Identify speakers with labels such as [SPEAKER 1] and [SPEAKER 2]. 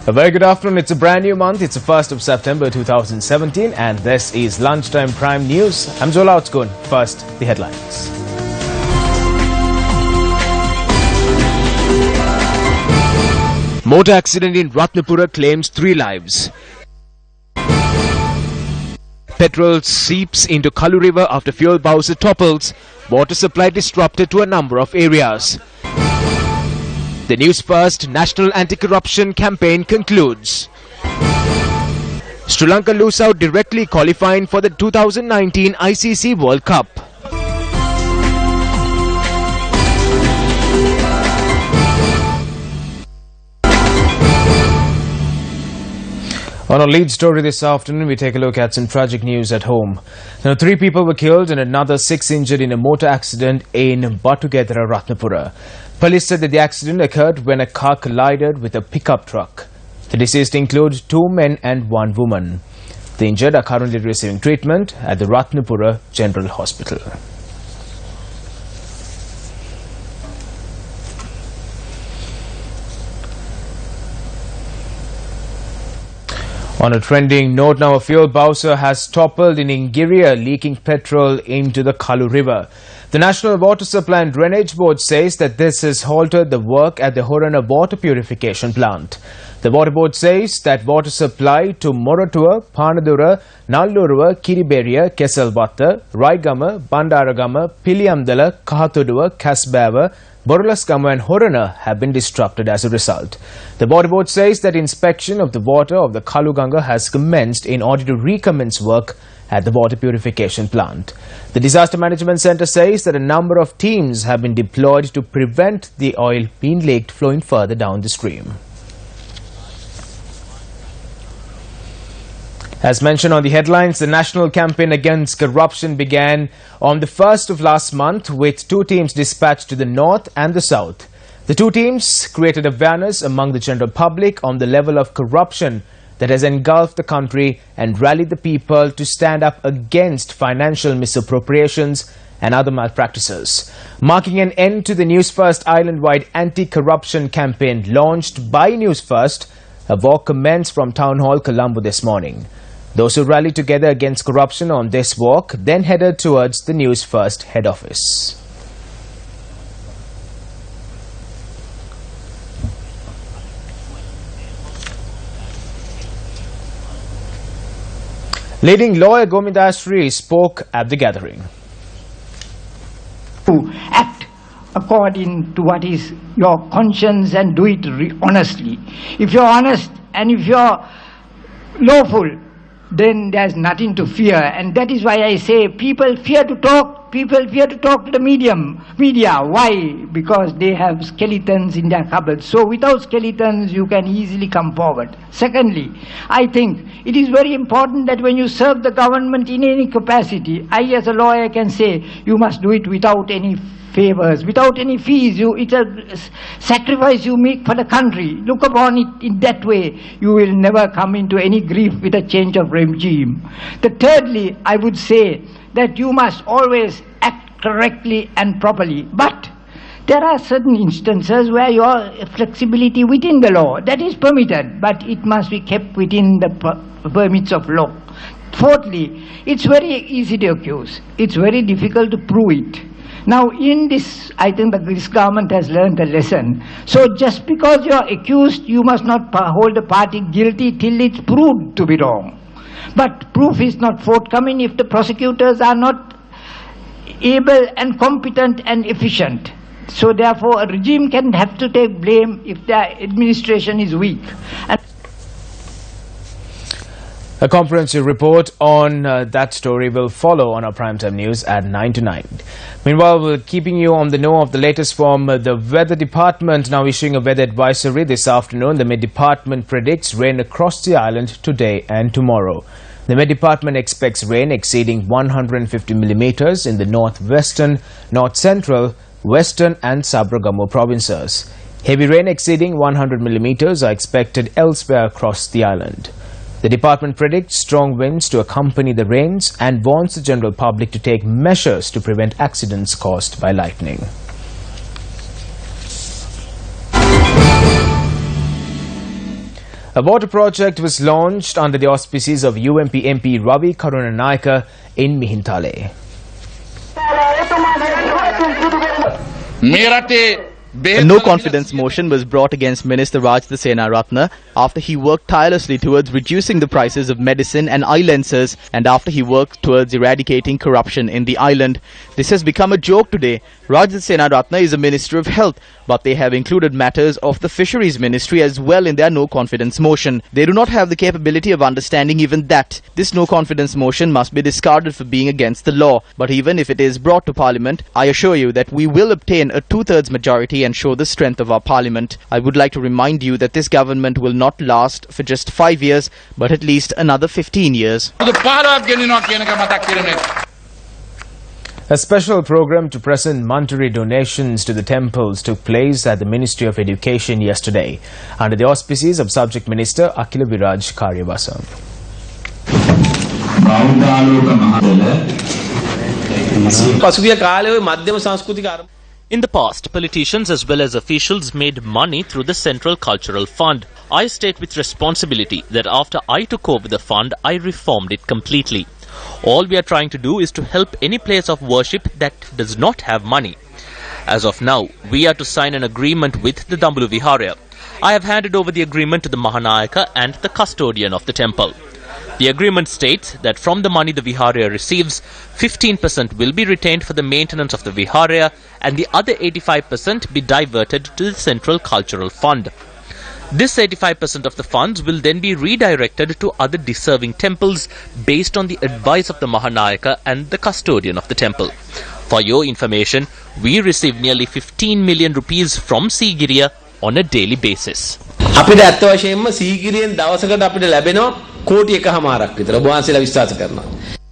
[SPEAKER 1] A very good afternoon. It's a brand new month. It's the 1st of September 2017 and this is Lunchtime Prime News. I'm Zola Outskun. First, the headlines. Motor accident in Ratnapura claims 3 lives. Petrol seeps into Kalu River after fuel bowser topples. Water supply disrupted to a number of areas. The Newsfirst National Anti-Corruption Campaign concludes. Sri Lanka lose out directly qualifying for the 2019 ICC World Cup. On our lead story this afternoon, we take a look at some tragic news at home. Now, 3 people were killed and another 6 injured in a motor accident in Batugedera, Ratnapura. Police said that the accident occurred when a car collided with a pickup truck. The deceased include 2 men and 1 woman. The injured are currently receiving treatment at the Ratnapura General Hospital. On a trending note now, a fuel bowser has toppled in Ingiria, leaking petrol into the Kalu River. The National Water Supply and Drainage Board says that this has halted the work at the Horana water purification plant. The Water Board says that water supply to Moratua, Panadura, Nallurua, Kiriberia, Kesalwatta, Raigama, Bandaragama, Piliamdala, Kahatuduwa, Kasbava, Borolaskama and Horana have been disrupted as a result. The Water Board says that inspection of the water of the Kaluganga has commenced in order to recommence work at the water purification plant. The Disaster Management Centre says that a number of teams have been deployed to prevent the oil being leaked flowing further down the stream. As mentioned on the headlines, the national campaign against corruption began on the 1st of last month with 2 teams dispatched to the north and the south. The 2 teams created awareness among the general public on the level of corruption that has engulfed the country and rallied the people to stand up against financial misappropriations and other malpractices. Marking an end to the Newsfirst island-wide anti-corruption campaign launched by Newsfirst, a walk commenced from Town Hall, Colombo this morning. Those who rallied together against corruption on this walk then headed towards the Newsfirst head office. Leading lawyer Gomindasri spoke at the gathering.
[SPEAKER 2] To act according to what is your conscience and do it honestly. If you're honest and if you're lawful, then there's nothing to fear. And that is why I say people fear to talk. People fear to talk to the media. Why? Because they have skeletons in their cupboards. So without skeletons, you can easily come forward. Secondly, I think it is very important that when you serve the government in any capacity, I as a lawyer can say you must do it without any favors, without any fees. It's a sacrifice you make for the country. Look upon it in that way. You will never come into any grief with a change of regime. Thirdly, I would say that you must always act correctly and properly. But there are certain instances where your flexibility within the law, that is permitted, but it must be kept within the permits of law. Fourthly, it's very easy to accuse. It's very difficult to prove it. Now in this, I think that this government has learned a lesson. So just because you are accused, you must not hold a party guilty till it's proved to be wrong. But proof is not forthcoming if the prosecutors are not able and competent and efficient. So therefore a regime can have to take blame if their administration is weak.
[SPEAKER 1] A comprehensive report on that story will follow on our primetime news at 9 to 9. Meanwhile, we're keeping you on the know of the latest from the Weather Department, now issuing a weather advisory this afternoon. The Met Department predicts rain across the island today and tomorrow. The Met Department expects rain exceeding 150 millimeters in the northwestern, north central, western and Sabragamo provinces. Heavy rain exceeding 100 millimeters are expected elsewhere across the island. The department predicts strong winds to accompany the rains and warns the general public to take measures to prevent accidents caused by lightning. A water project was launched under the auspices of UMP MP Ravi Karunanayaka in Mihintale.
[SPEAKER 3] A no-confidence motion was brought against Minister Rajda Senaratne after he worked tirelessly towards reducing the prices of medicine and eye lenses and after he worked towards eradicating corruption in the island. This has become a joke today. Rajda Senaratne is a Minister of Health, but they have included matters of the Fisheries Ministry as well in their no-confidence motion. They do not have the capability of understanding even that. This no-confidence motion must be discarded for being against the law. But even if it is brought to Parliament, I assure you that we will obtain a two-thirds majority and show the strength of our Parliament. I would like to remind you that this government will not last for just 5 years, but at least another 15 years.
[SPEAKER 1] A special program to present monetary donations to the temples took place at the Ministry of Education yesterday under the auspices of Subject Minister Akila Viraj Karyavasa.
[SPEAKER 4] In the past, politicians as well as officials made money through the Central Cultural Fund. I state with responsibility that after I took over the fund, I reformed it completely. All we are trying to do is to help any place of worship that does not have money. As of now, we are to sign an agreement with the Dambalu Viharaya. I have handed over the agreement to the Mahanayaka and the custodian of the temple. The agreement states that from the money the Viharaya receives, 15% will be retained for the maintenance of the Viharaya and the other 85% be diverted to the Central Cultural Fund. This 85% of the funds will then be redirected to other deserving temples based on the advice of the Mahanayaka and the custodian of the temple. For your information, we receive nearly 15 million rupees from Sigiriya on a daily basis.
[SPEAKER 5] අපිට ඇත්ත වශයෙන්ම සීගිරියෙන් දවසකට අපිට ලැබෙනවා කෝටි 1.5ක් විතර. ඔබ වහන්සේලා විශ්වාස කරනවා.